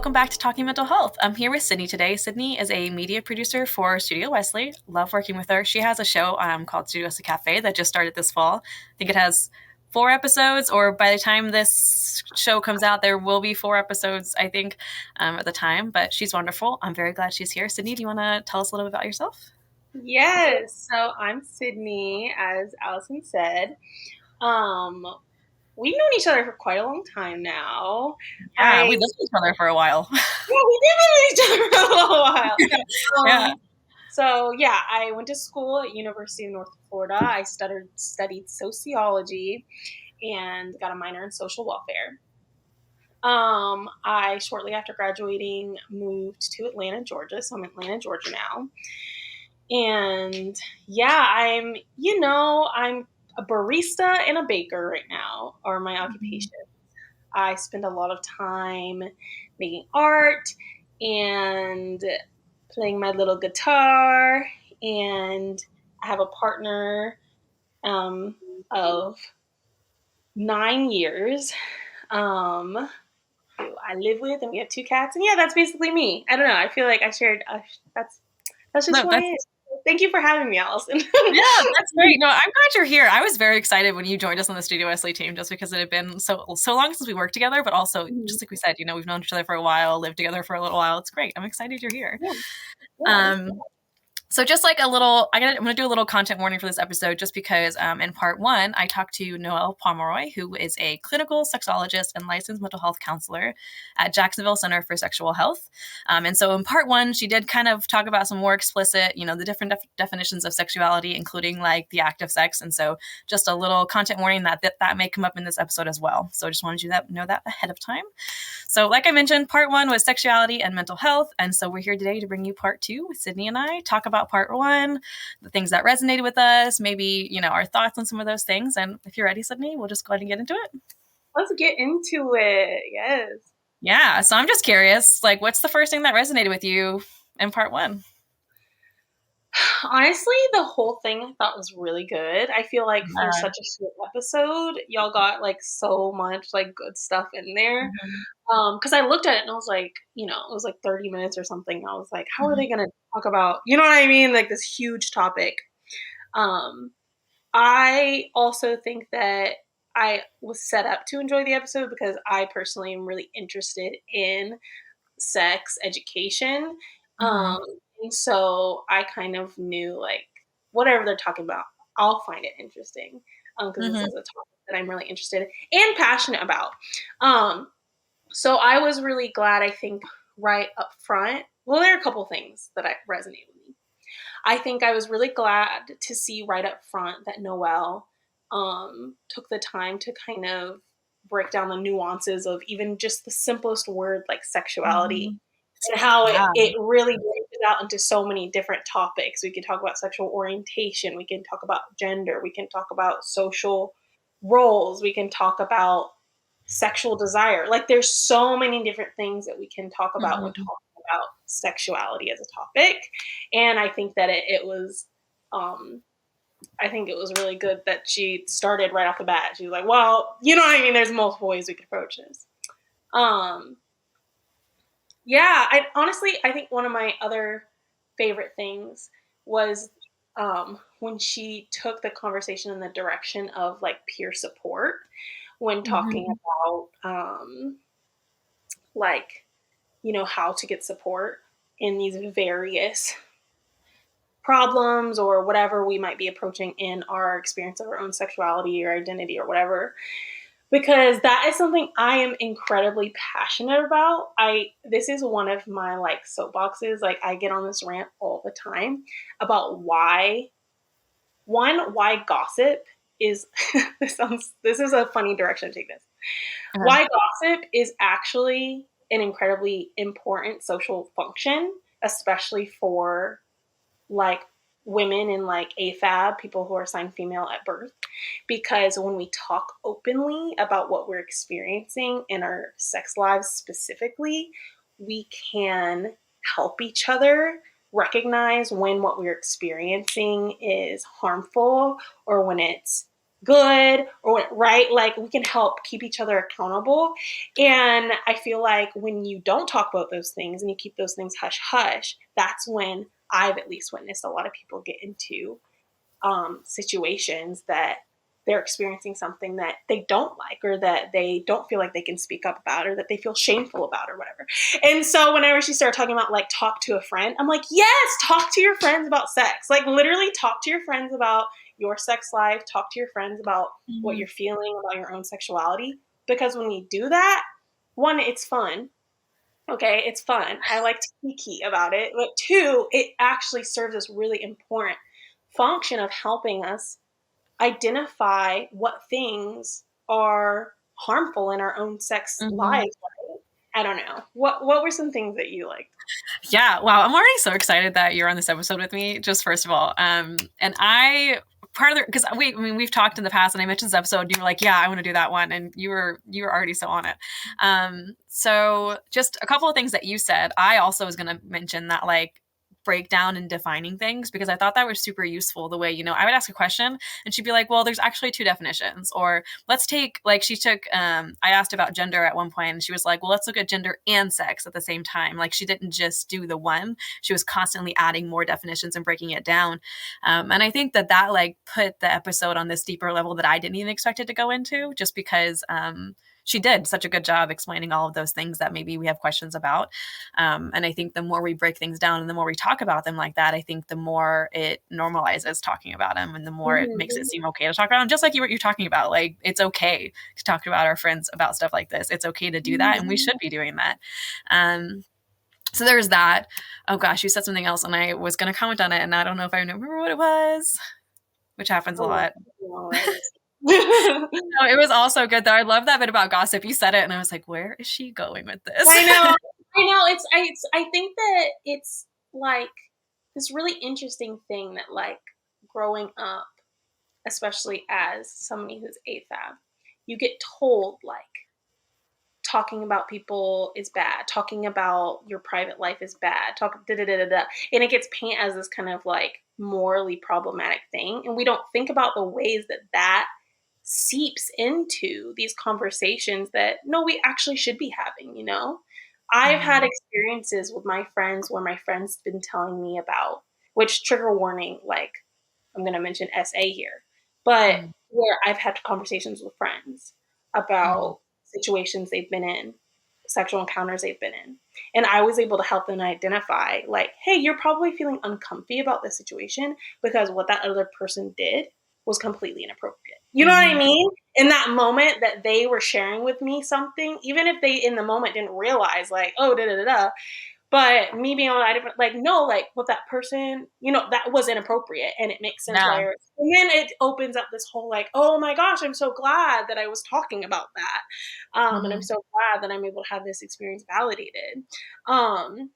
welcome back to Talking Mental Health. I'm here with Sydney today. Sydney is a media producer for Studio Wesley. Love working with her. She has a show called Studio Wesley Cafe that just started this fall. I think it has 4 episodes, or by the time this show comes out, there will be 4 episodes, I think, at the time. But she's wonderful. I'm very glad she's here. Sydney, do you want to tell us a little bit about yourself? Yes, so I'm Sydney, as Allison said. We've known each other for quite a long time now. Yeah, we lived with each other for a while. Yeah, we did know each other for a little while. Yeah. So yeah, I went to school at University of North Florida. I studied sociology and got a minor in social welfare. I shortly after graduating moved to Atlanta, Georgia. So I'm in Atlanta, Georgia now. And yeah, I'm a barista and a baker right now are my occupations. I spend a lot of time making art and playing my little guitar, and I have a partner of 9 years who I live with, and we have 2 cats. And yeah, that's basically me. I don't know. I feel like I shared. That's just No, who I that's am. Thank you for having me, Allison. Yeah, that's great. No, I'm glad you're here. I was very excited when you joined us on the Studio Wesley team, just because it had been so long since we worked together, but also just like we said, we've known each other for a while, lived together for a little while. It's great. I'm excited you're here. Yeah. Yeah. Um, So just like I'm going to do a little content warning for this episode, just because in part 1, I talked to Noelle Pomeroy, who is a clinical sexologist and licensed mental health counselor at Jacksonville Center for Sexual Health. And so in part 1, she did kind of talk about some more explicit, the different definitions of sexuality, including like the act of sex. And so just a little content warning that may come up in this episode as well. So I just wanted you to know that ahead of time. So like I mentioned, part 1 was sexuality and mental health. And so we're here today to bring you part 2 with Sydney and I, talk about part 1, the things that resonated with us, maybe, our thoughts on some of those things. And if you're ready, Sydney, we'll just go ahead and get into it. Let's get into it. Yes. Yeah. So I'm just curious, like, what's the first thing that resonated with you in part 1? Honestly, the whole thing I thought was really good. I feel like for such a short episode, y'all got like so much like good stuff in there. Because I looked at it and I was like, it was like 30 minutes or something. I was like, how are they going to talk about, you know what I mean? Like this huge topic. I also think that I was set up to enjoy the episode because I personally am really interested in sex education. And so I kind of knew like whatever they're talking about, I'll find it interesting because this is a topic that I'm really interested in and passionate about. So I was really glad, I think, right up front. Well, there are a couple things that resonate with me. I think I was really glad to see right up front that Noelle took the time to kind of break down the nuances of even just the simplest word like sexuality and how it really breaks it out into so many different topics. We can talk about sexual orientation. We can talk about gender. We can talk about social roles. We can talk about sexual desire. Like there's so many different things that we can talk about when talking about sexuality as a topic. And I think that it was, I think it was really good that she started right off the bat. She was like, well, you know what I mean? There's multiple ways we could approach this. Yeah, I think one of my other favorite things was when she took the conversation in the direction of like peer support when talking about like, how to get support in these various problems or whatever we might be approaching in our experience of our own sexuality or identity or whatever. Because that is something I am incredibly passionate about. This is one of my like soapboxes. Like I get on this rant all the time about why gossip is this is a funny direction to take this. Why gossip is actually an incredibly important social function, especially for like women in like AFAB, people who are assigned female at birth, because when we talk openly about what we're experiencing in our sex lives specifically, we can help each other recognize when what we're experiencing is harmful or when it's good or right. Like we can help keep each other accountable. And I feel like when you don't talk about those things and you keep those things hush hush, that's when I've at least witnessed a lot of people get into situations that they're experiencing something that they don't like or that they don't feel like they can speak up about or that they feel shameful about or whatever. And so whenever she started talking about like talk to a friend, I'm like, yes, talk to your friends about sex. Like literally talk to your friends about your sex life, talk to your friends about what Mhm. you're feeling about your own sexuality. Because when you do that, one, it's fun. Okay, it's fun. I like to kiki about it. But two, it actually serves this really important function of helping us identify what things are harmful in our own sex Mhm. lives. Right? I don't know. What were some things that you liked? Yeah, wow, I'm already so excited that you're on this episode with me, just first of all. And I part of the because we've talked in the past and I mentioned this episode and you were like, yeah, I want to do that one. And you were already so on it. So just a couple of things that you said. I also was gonna mention that like breakdown and defining things because I thought that was super useful the way, I would ask a question and she'd be like, well, there's actually two definitions. Or let's take like she took I asked about gender at one point and she was like, well, let's look at gender and sex at the same time. Like she didn't just do the one, she was constantly adding more definitions and breaking it down. And I think that like put the episode on this deeper level that I didn't even expect it to go into, just because she did such a good job explaining all of those things that maybe we have questions about. And I think the more we break things down and the more we talk about them like that, I think the more it normalizes talking about them and the more it makes it Mm-hmm. seem okay to talk about them. Just like what you're talking about, like it's okay to talk about our friends about stuff like this. It's okay to do that, and we should be doing that. Um, so there's that. Oh gosh, you said something else, and I was going to comment on it, and I don't know if I remember what it was, which happens a Oh, lot. no, let me see. No, it was also good though. I love that bit about gossip. You said it, and I was like, where is she going with this? I know. I know. I think that it's like this really interesting thing that like growing up, especially as somebody who's AFAB, you get told like talking about people is bad, talking about your private life is bad, talk da da da da da, and it gets painted as this kind of like morally problematic thing, and we don't think about the ways that that seeps into these conversations that no, we actually should be having. I've had Mhm. experiences with my friends where my friends been telling me about, which trigger warning, like I'm going to mention SA here, but Mhm. where I've had conversations with friends Mhm. about situations they've been in, sexual encounters they've been in. And I was able to help them identify, like, hey, you're probably feeling uncomfy about this situation because what that other person did was completely inappropriate. You know what I Mhm. mean? In that moment that they were sharing with me something, even if they in the moment didn't realize, like, oh, da da da da, but me being able to identify, like, no, like what that person, that was inappropriate and it makes sense why. Yeah. And then it opens up this whole, like, oh my gosh, I'm so glad that I was talking about that. And I'm Mhm. so glad that I'm able to have this experience validated. Um,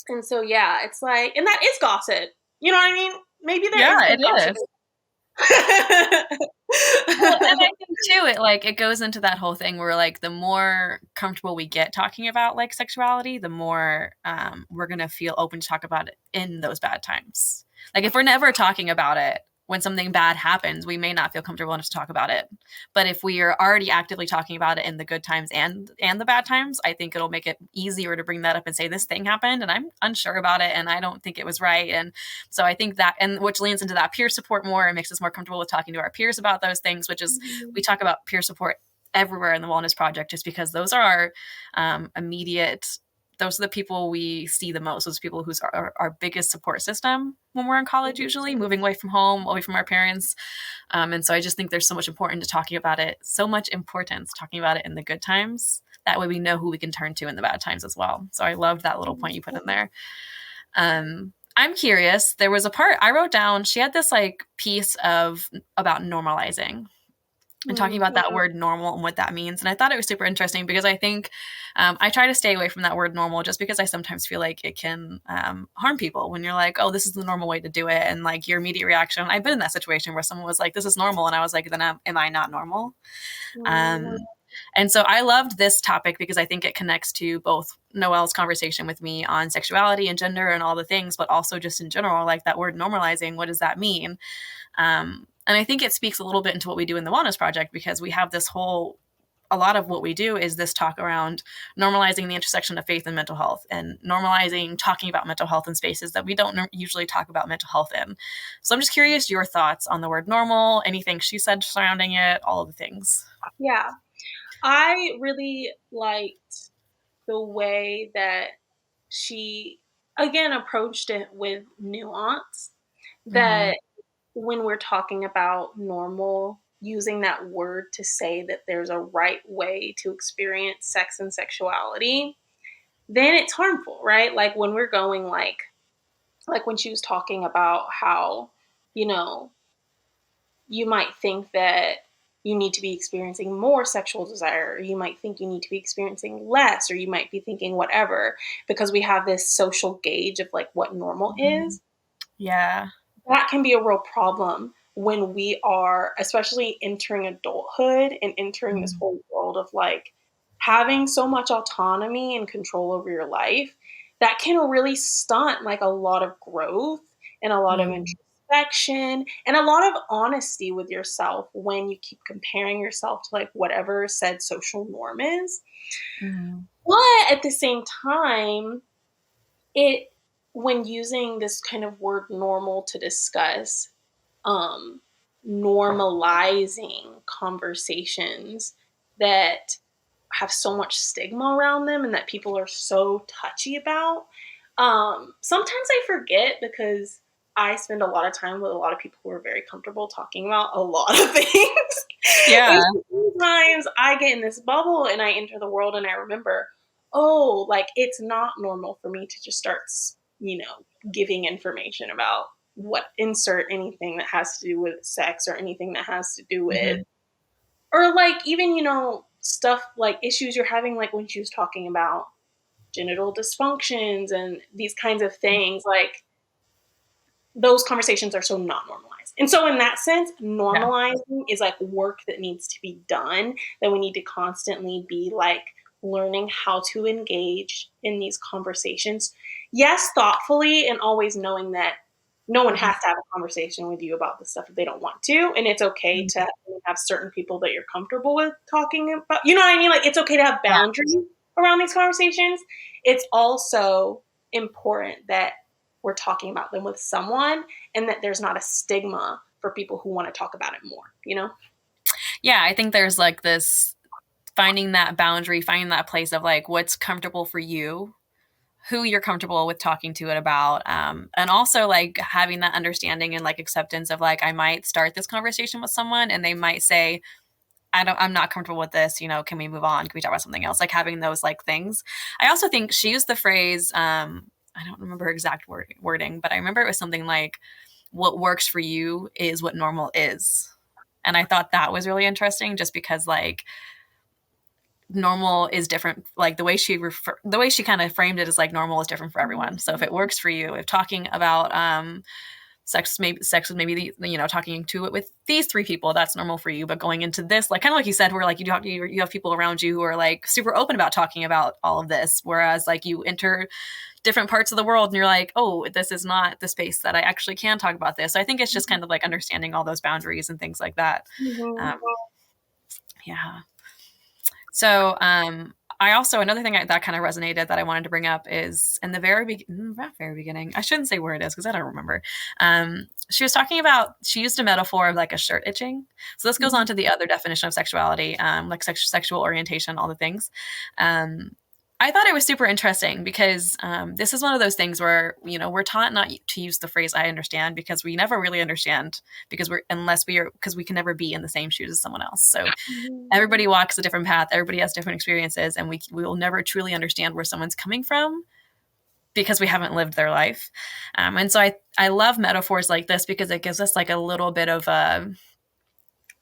and so, yeah, it's like, and that is gossip. You know what I mean? Maybe there is Yeah, good it gossip. is. Well, and I think too, it goes into that whole thing where like the more comfortable we get talking about like sexuality, the more we're gonna feel open to talk about it in those bad times. Like if we're never talking about it when something bad happens, we may not feel comfortable enough to talk about it. But if we are already actively talking about it in the good times and the bad times, I think it'll make it easier to bring that up and say this thing happened and I'm unsure about it and I don't think it was right. And so I think that, and which leans into that peer support more and makes us more comfortable with talking to our peers about those things, which is, we talk about peer support everywhere in the Wellness Project just because those are our immediate, those are the people we see the most. Those people who's our biggest support system when we're in college, usually moving away from home, away from our parents. And so I just think there's so much important to talking about it, so much importance talking about it in the good times. That way we know who we can turn to in the bad times as well. So I loved that little point you put in there. I'm curious. There was a part I wrote down. She had this like piece of about normalizing and talking about that Yeah. word normal and what that means. And I thought it was super interesting because I think I try to stay away from that word normal just because I sometimes feel like it can harm people when you're like, oh, this is the normal way to do it. And like your immediate reaction. I've been in that situation where someone was like, this is normal. And I was like, then am I not normal? Um, and so I loved this topic because I think it connects to both Noelle's conversation with me on sexuality and gender and all the things, but also just in general, like that word normalizing, what does that mean? And I think it speaks a little bit into what we do in the Wellness Project, because we have a lot of what we do is this talk around normalizing the intersection of faith and mental health, and normalizing talking about mental health in spaces that we don't usually talk about mental health in. So I'm just curious your thoughts on the word normal, anything she said surrounding it, all of the things. Yeah. I really liked the way that she, again, approached it with nuance. Mm-hmm. That when we're talking about normal, using that word to say that there's a right way to experience sex and sexuality, then it's harmful, right? Like when we're going like when she was talking about how, you know, you might think that you need to be experiencing more sexual desire, or you might think you need to be experiencing less, or you might be thinking whatever, because we have this social gauge of like what normal Mm-hmm. is. Yeah. That can be a real problem when we are, especially entering adulthood and entering this Mm-hmm. whole world of like having so much autonomy and control over your life. That can really stunt like a lot of growth and a lot of introspection and a lot of honesty with yourself when you keep comparing yourself to like whatever said social norm is. Mm-hmm. But at the same time, it when using this kind of word normal to discuss um, normalizing conversations that have so much stigma around them and that people are so touchy about. Sometimes I forget because I spend a lot of time with a lot of people who are very comfortable talking about a lot of things. Yeah. And sometimes I get in this bubble and I enter the world and I remember, oh, like it's not normal for me to just start, giving information about what insert anything that has to do with sex or anything that has to do with Mm-hmm. or like even stuff like issues you're having like when she was talking about genital dysfunctions and these kinds of things like those conversations are so not normalized. And so in that sense, Yeah. normalizing is like work that needs to be done, that we need to constantly be like learning how to engage in these conversations. Yes, thoughtfully and always knowing that no one Mm-hmm. has to have a conversation with you about this stuff if they don't want to. And it's okay to have certain people that you're comfortable with talking about. You know what I mean? Like it's okay to have Yeah. boundaries around these conversations. It's also important that we're talking about them with someone and that there's not a stigma for people who want to talk about it more. Yeah, I think there's like this finding that boundary, finding that place of like what's comfortable for you, who you're comfortable with talking to it about, and also like having that understanding and like acceptance of like I might start this conversation with someone and they might say I'm not comfortable with this, can we move on, can we talk about something else, like having those like things. I also think she used the phrase, I don't remember exact wording, but I remember it was something like what works for you is what normal is. And I thought that was really interesting just because like normal is different, like the way she kind of framed it is like normal is different for everyone. So if it works for you, if talking about sex was maybe talking to it with these three people, that's normal for you, but going into this, like kind of like you said, where like you have people around you who are like super open about talking about all of this, whereas like you enter different parts of the world and you're like, oh, this is not the space that I actually can talk about this. So I think it's just kind of like understanding all those boundaries and things like that. Mm-hmm. um, yeah. So, I also another thing that kind of resonated that I wanted to bring up is in the not very beginning. I shouldn't say where it is because I don't remember. She was talking about she used a metaphor of like a shirt itching. So this goes on to the other definition of sexuality, like sexual orientation, all the things. Um, I thought it was super interesting because this is one of those things where we're taught not to use the phrase "I understand" because we never really understand because we can never be in the same shoes as someone else. So everybody walks a different path, everybody has different experiences, and we will never truly understand where someone's coming from because we haven't lived their life. And so I love metaphors like this because it gives us like a little bit of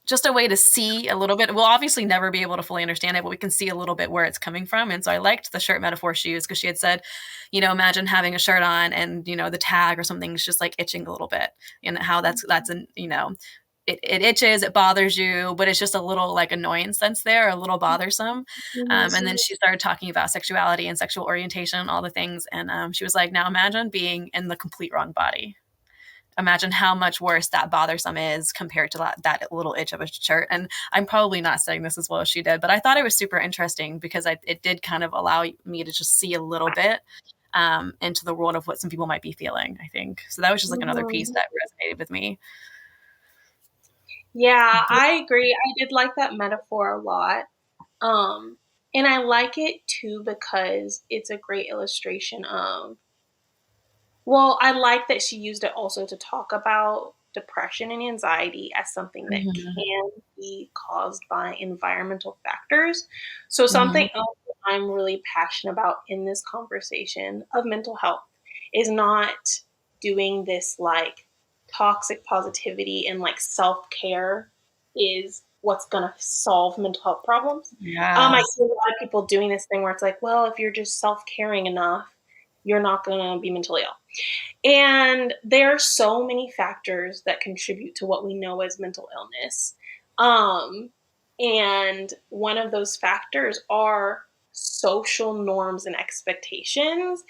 just a way to see a little bit. We'll obviously never be able to fully understand it, but we can see a little bit where it's coming from. And so I liked the shirt metaphor she used because she had said, imagine having a shirt on and, the tag or something is just like itching a little bit, and how that's an, it itches, it bothers you, but it's just a little like annoyance sense there, a little bothersome. And then she started talking about sexuality and sexual orientation, all the things. And she was like, now imagine being in the complete wrong body. imagine how much worse that bothersome is compared to that little itch of a shirt. And I'm probably not saying this as well as she did, but I thought it was super interesting because it did kind of allow me to just see a little bit into the world of what some people might be feeling, I think. So that was just like another piece that resonated with me. Yeah, I agree. I did like that metaphor a lot. And I like it too because it's a great illustration of, well, I like that she used it also to talk about depression and anxiety as something that Mm-hmm. can be caused by environmental factors. So, Mm-hmm. something else that I'm really passionate about in this conversation of mental health is not doing this like toxic positivity and like self care is what's going to solve mental health problems. I Yes. see a lot of people doing this thing where it's like, well, if you're just self caring enough, you're not going to be mentally ill. And there are so many factors that contribute to what we know as mental illness. Um, and one of those factors are social norms and expectations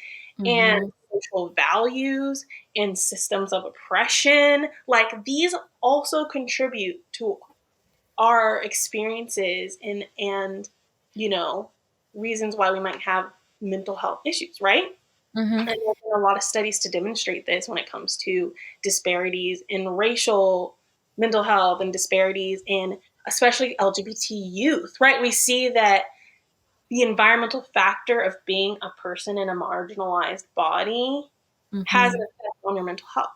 and Mm-hmm. social values and systems of oppression. Like these also contribute to our experiences and you know reasons why we might have mental health issues, right? Mm-hmm. And there's been a lot of studies to demonstrate this when it comes to disparities in racial mental health and disparities in especially LGBT youth, right? We see that the environmental factor of being a person in a marginalized body has an Mm-hmm. effect on your mental health.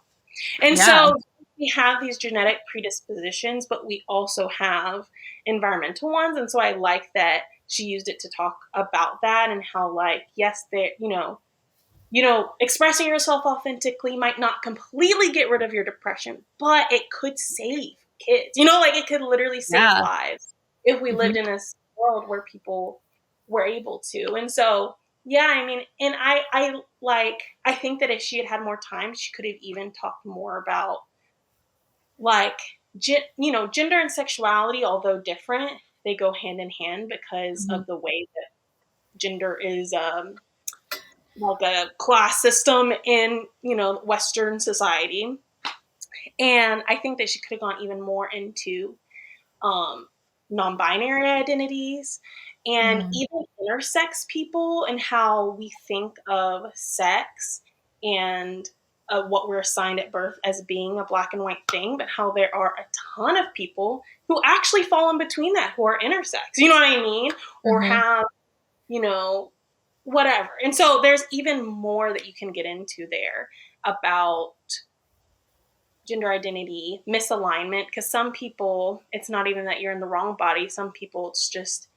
And Yeah. so we have these genetic predispositions, but we also have environmental ones. And so I like that she used it to talk about that and how, like, yes, there, expressing yourself authentically might not completely get rid of your depression, but it could save kids. Like it could literally save Yeah. lives if we Mm-hmm. lived in this world where people were able to. And so, yeah, I mean, and I think that if she had had more time, she could have even talked more about like, gender and sexuality, although different, they go hand in hand because Mm-hmm. of the way that gender is like a class system in Western society. And I think that she could have gone even more into um, non-binary identities and Mm-hmm. even intersex people and how we think of sex and what we're assigned at birth as being a black and white thing, but how there are a ton of people who actually fall in between that, who are intersex, you know what I mean, or Mm-hmm. have you know whatever. And so there's even more that you can get into there about gender identity, misalignment, because some people, it's not even that you're in the wrong body. Some people, it's just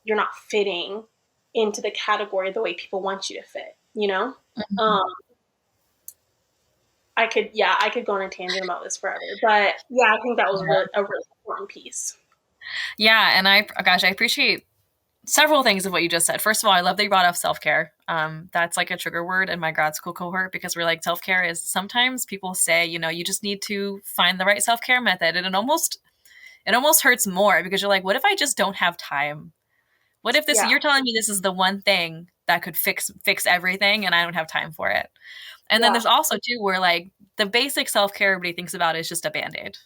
you're not fitting into the category the way people want you to fit. Um, I could go on a tangent about this forever, but yeah, I think that was really a really important piece. Yeah, and gosh, I appreciate several things of what you just said. First of all, I love that you brought up self care. That's like a trigger word in my grad school cohort because we're like, self care is sometimes people say, you just need to find the right self care method, and it almost hurts more because you're like, what if I just don't have time? What if Yeah, you're telling me this is the one thing that could fix everything, and I don't have time for it? And then yeah, there's also too where like the basic self care everybody thinks about is just a band aid.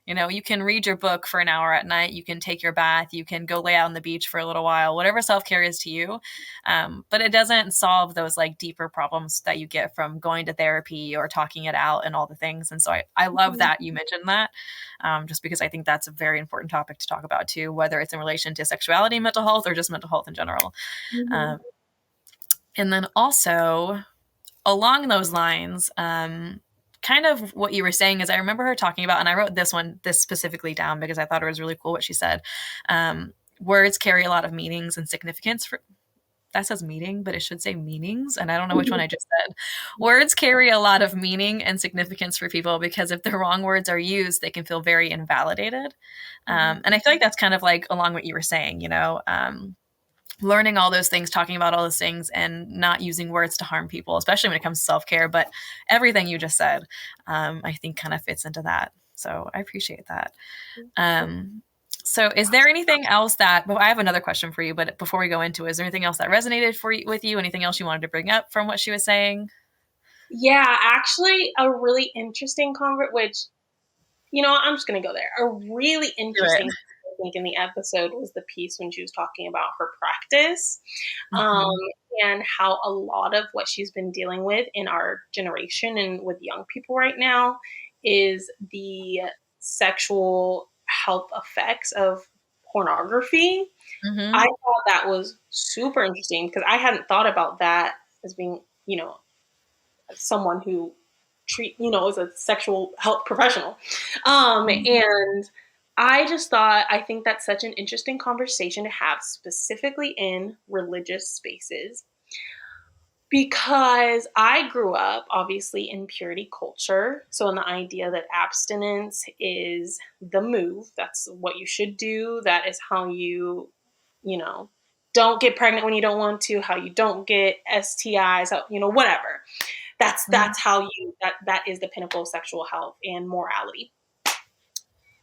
You can read your book for an hour at night. You can take your bath. You can go lay out on the beach for a little while, whatever self care is to you. But it doesn't solve those like deeper problems that you get from going to therapy or talking it out and all the things. And so I love mhm, that you mentioned that, just because I think that's a very important topic to talk about too, whether it's in relation to sexuality, mental health, or just mental health in general. mhm, Um, and then also, along those lines, kind of what you were saying is I remember her talking about, and I wrote this specifically down because I thought it was really cool what she said. Words carry a lot of meanings and significance for. That says meaning, but it should say meanings. And I don't know which one mhm, I just said. Words carry a lot of meaning and significance for people because if the wrong words are used, they can feel very invalidated. mhm, And I feel like that's kind of like along what you were saying, learning all those things, talking about all those things, and not using words to harm people, especially when it comes to self care. But everything you just said, I think kind of fits into that. So I appreciate that. Um, so is there anything else well, I have another question for you, but before we go into it, is there anything else that resonated with you? Anything else you wanted to bring up from what she was saying? Yeah, actually, a really interesting which, I'm just going to go there. A really Do it. interesting, I think, in the episode was the piece when she was talking about her practice, um, Mhm. and how a lot of what she's been dealing with in our generation and with young people right now is the sexual health effects of pornography. I Mhm. thought that was super interesting because I hadn't thought about that as being, someone who is a sexual health professional. Mhm. And I think that's such an interesting conversation to have, specifically in religious spaces, because I grew up obviously in purity culture. So, in the idea that abstinence is the move, that's what you should do, that is how you know, don't get pregnant when you don't want to, how you don't get STIs, whatever. Mhm. That's how that is the pinnacle of sexual health and morality.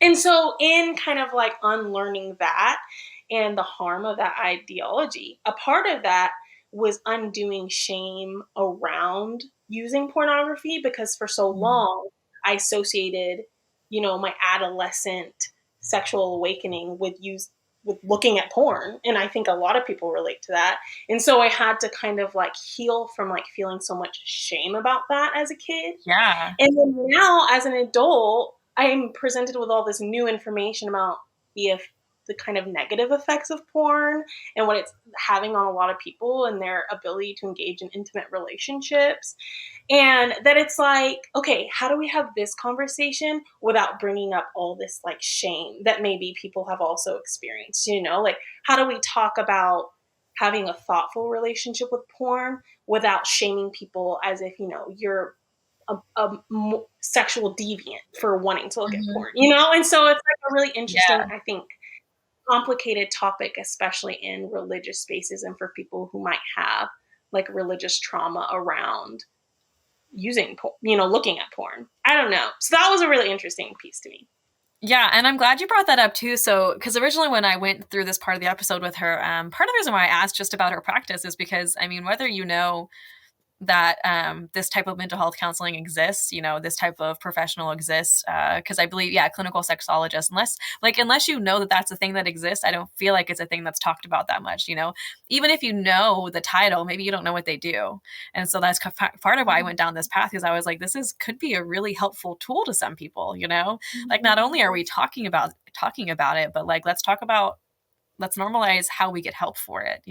And so, in kind of like unlearning that and the harm of that ideology, a part of that was undoing shame around using pornography, because for so Mhm. long I associated, my adolescent sexual awakening with looking at porn. And I think a lot of people relate to that. And so I had to kind of like heal from like feeling so much shame about that as a kid. Yeah. And then now, as an adult, I'm presented with all this new information about the kind of negative effects of porn and what it's having on a lot of people and their ability to engage in intimate relationships. And that it's like, okay, how do we have this conversation without bringing up all this like shame that maybe people have also experienced? Like, how do we talk about having a thoughtful relationship with porn without shaming people as if, you're sexual deviant for wanting to look at Mhm. porn? And so it's like a really interesting, Yeah. I think, complicated topic, especially in religious spaces and for people who might have like religious trauma around using looking at porn. I don't know. So that was a really interesting piece to me. Yeah, and I'm glad you brought that up too. So, because originally when I went through this part of the episode with her, part of the reason why I asked just about her practice is because, I mean, whether you know that this type of mental health counseling exists, this type of professional exists, because I believe, yeah, clinical sexologist, unless you know that that's a thing that exists, I don't feel like it's a thing that's talked about that much. Even if you know the title, maybe you don't know what they do. And so that's part of why I went down this path, because I was like, could be a really helpful tool to some people. Like, not only are we talking about it, but like, let's normalize how we get help for it.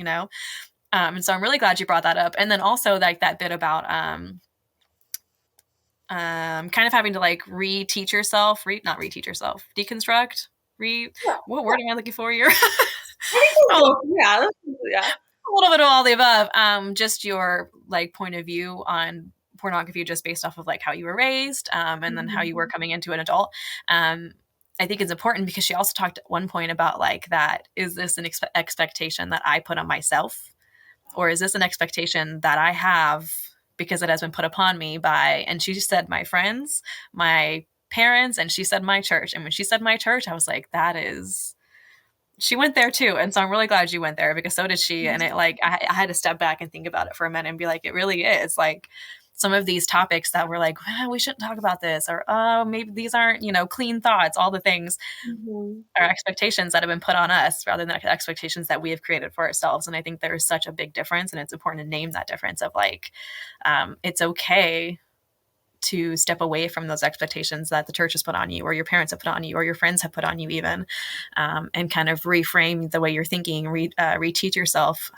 And so I'm really glad you brought that up. And then also like that bit about kind of having to like reteach yourself, not reteach yourself, deconstruct, re Yeah, what yeah. word am I looking for here? I think we'll Oh, go. Yeah, yeah. a little bit of all the above. Just your like point of view on pornography, just based off of like how you were raised, and then how Mhm. you were coming into an adult. Um, I think it's important because she also talked at one point about like that. Is this an expectation that I put on myself? Or is this an expectation that I have because it has been put upon me by, and she said my friends, my parents, and she said my church. And when she said my church, I was like, she went there too. And so I'm really glad you went there because so did she. And I had to step back and think about it for a minute and be like, it really is like some of these topics that we're like, we shouldn't talk about this, or, oh, maybe these aren't, clean thoughts, all the things Mhm. are expectations that have been put on us rather than expectations that we have created for ourselves. And I think there is such a big difference, and it's important to name that difference of like, it's okay to step away from those expectations that the church has put on you, or your parents have put on you, or your friends have put on you, even, and kind of reframe the way you're thinking, reteach yourself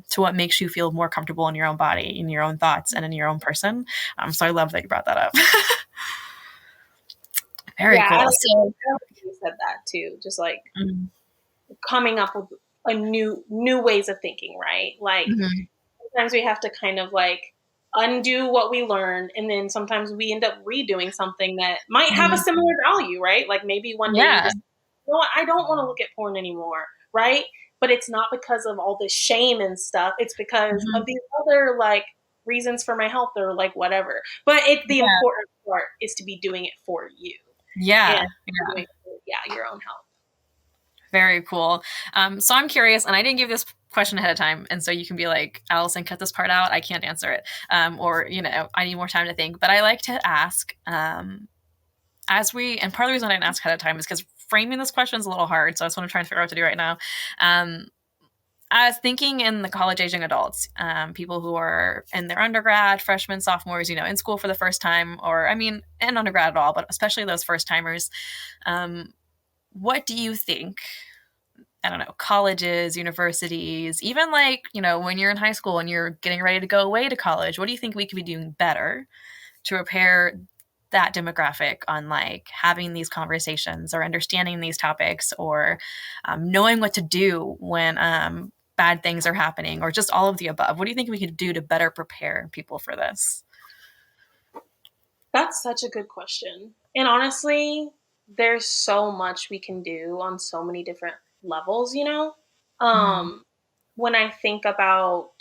to what makes you feel more comfortable in your own body, in your own thoughts, and in your own person. So I love that you brought that up. Very Yeah, cool. So, I like you said that too. Just like mm-hmm. coming up with a new ways of thinking, right? Like, Mm-hmm. sometimes we have to kind of like undo what we learned, and then sometimes we end up redoing something that might have a Mm-hmm. similar value, right? Like maybe one day you Yeah. just, what, I don't want to look at porn anymore, right? But it's not because of all this shame and stuff. It's because Mm-hmm. of these other like reasons for my health or like whatever. But the Yeah. important part is to be doing it for you and Yeah. doing it for, yeah, your own health. Very cool. So I'm curious, and I didn't give this question ahead of time, and so you can be like, Allison, cut this part out. I can't answer it, or I need more time to think. But I like to ask, and part of the reason I didn't ask ahead of time is because framing this question is a little hard. So I just want to try and figure out what to do right now. I was thinking in the college aging adults, people who are in their undergrad, freshmen, sophomores, in school for the first time, or I mean, in undergrad at all, but especially those first timers. What do you think? I don't know, colleges, universities, even like, when you're in high school and you're getting ready to go away to college, what do you think we could be doing better to prepare that demographic on like having these conversations or understanding these topics or knowing what to do when bad things are happening or just all of the above? What do you think we could do to better prepare people for this? That's such a good question. And honestly, there's so much we can do on so many different levels, Mm-hmm. When I think about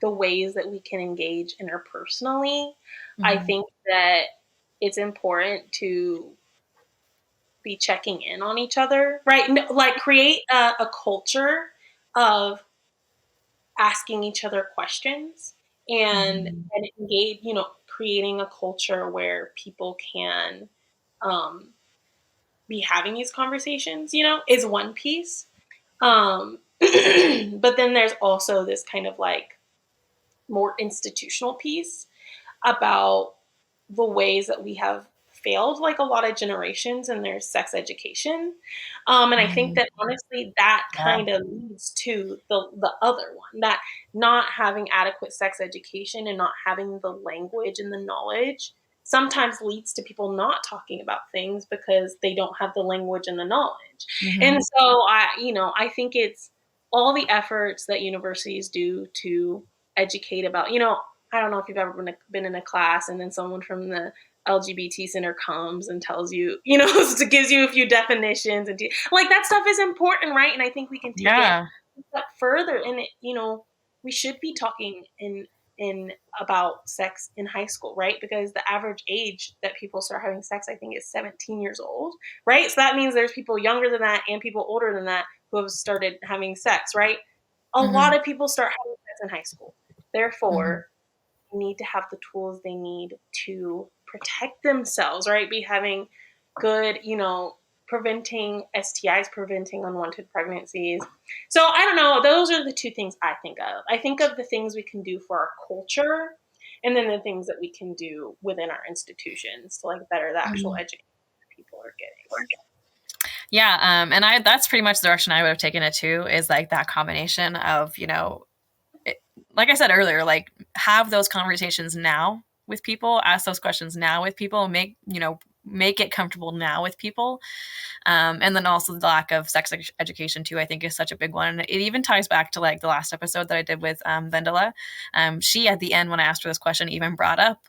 the ways that we can engage interpersonally, I Mm-hmm. think that it's important to be checking in on each other, right? Like create a culture of asking each other questions and Mm-hmm. engage, creating a culture where people can um, be having these conversations, is one piece. But then there's also this kind of like more institutional piece about the ways that we have failed like a lot of generations in their sex education. And I think Mm-hmm. that honestly that Yeah. kind of leads to the other one, that not having adequate sex education and not having the language and the knowledge sometimes leads to people not talking about things because they don't have the language and the knowledge. Mm-hmm. And so I think it's all the efforts that universities do to educate about, I don't know if you've ever been in a class and then someone from the LGBT center comes and tells you, gives you a few definitions and like that stuff is important, right? And I think we can take it Yeah. a step further. And we should be talking in about sex in high school, right? Because the average age that people start having sex, I think, is 17 years old, right? So that means there's people younger than that and people older than that who have started having sex, right? A Mm-hmm. lot of people start having sex in high school. Mm-hmm. Therefore, need to have the tools they need to protect themselves, right? Be having good, preventing STIs, preventing unwanted pregnancies. So I don't know. Those are the two things I think of. I think of the things we can do for our culture and then the things that we can do within our institutions to like better the actual Mm-hmm. education that people are getting. Yeah, and that's pretty much the direction I would have taken it to is like that combination of, it, like I said earlier, like have those conversations now with people, ask those questions now with people, make it comfortable now with people. And then also the lack of sex education too, I think is such a big one. And it even ties back to like the last episode that I did with Vendela. She at the end, when I asked her this question, even brought up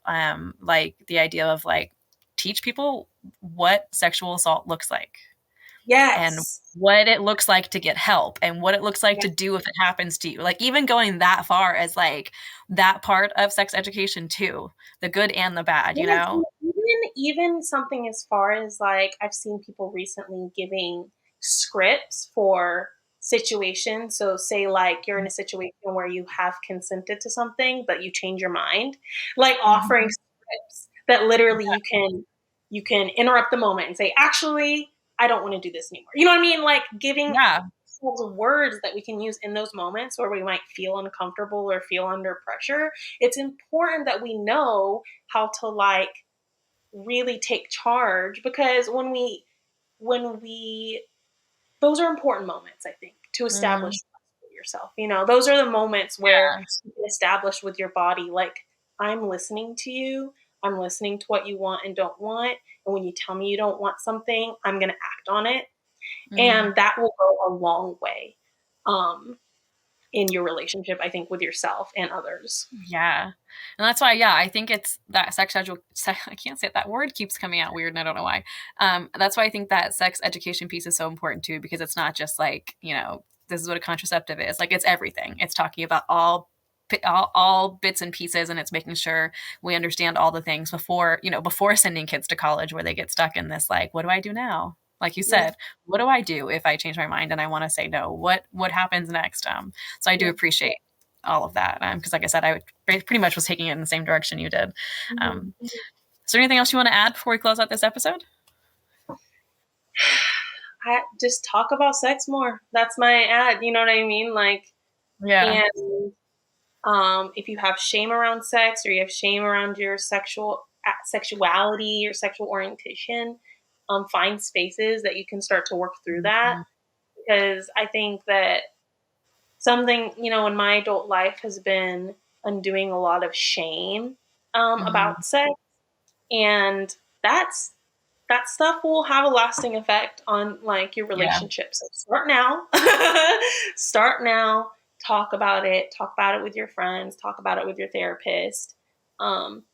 like the idea of like teach people what sexual assault looks like and Yes. what it looks like to get help and what it looks like Yeah. to do if it happens to you. Like even going that far as like that part of sex education too, the good and the bad, Yes, even something as far as like I've seen people recently giving scripts for situations. So say like you're in a situation where you have consented to something but you change your mind, like offering Mhm. scripts that literally you can interrupt the moment and say, actually, I don't want to do this anymore. You know what I mean? Like giving Yeah. ourselves words that we can use in those moments where we might feel uncomfortable or feel under pressure. It's important that we know how to like really take charge, because when we those are important moments, I think, to establish Mm, trust with yourself. Those are the moments where yeah. you can establish with your body, like, I'm listening to you, I'm listening to what you want and don't want, and when you tell me you don't want something, I'm going to act on it. Mm. And that will go a long way um in your relationship, I think, with yourself and others. Yeah. And that's why, yeah, I think it's that I can't say it. That word keeps coming out weird and I don't know why. That's why I think that sex education piece is so important too, because it's not just like, this is what a contraceptive is. Like it's everything. It's talking about all bits and pieces, and it's making sure we understand all the things before sending kids to college where they get stuck in this like, what do I do now? Like you Yeah. said, what do I do if I change my mind and I want to say no? What happens next? So I do Yeah. appreciate all of that because, like I said, I pretty much was taking it in the same direction you did. Mhm. Is there anything else you want to add before we close out this episode? I just talk about sex more. That's my ad. You know what I mean? Like, Yeah. and if you have shame around sex or you have shame around your sexuality or sexual orientation, find spaces that you can start to work through that. Mhm. Because I think that something, in my adult life has been undoing a lot of shame Mhm. about sex. And that's that stuff will have a lasting effect on like your Yeah. relationships. So start now. Start now. Talk about it with your friends, talk about it with your therapist.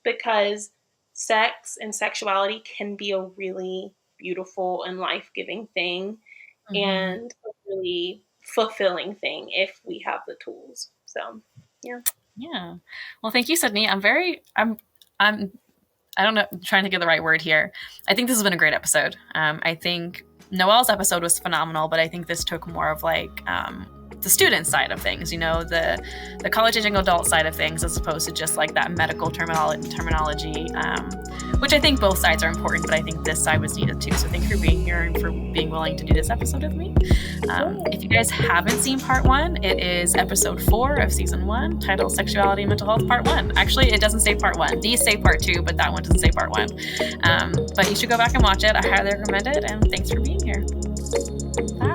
Because sex and sexuality can be a really beautiful and life-giving thing Mhm. and a really fulfilling thing if we have the tools. So, yeah. Yeah. Well, thank you, Sydney. I'm I don't know, I'm trying to get the right word here. I think this has been a great episode. I think Noelle's episode was phenomenal, but I think this took more of like the student side of things, the college age young adult side of things, as opposed to just like that medical terminology, which I think both sides are important, but I think this side was needed too. So thank you for being here and for being willing to do this episode with me. If you guys haven't seen part 1, it is episode 4 of season 1, titled Sexuality and Mental Health Part 1. Actually, it doesn't say part 1. These say part 2, but that one doesn't say part 1. But you should go back and watch it. I highly recommend it, and thanks for being here. Bye.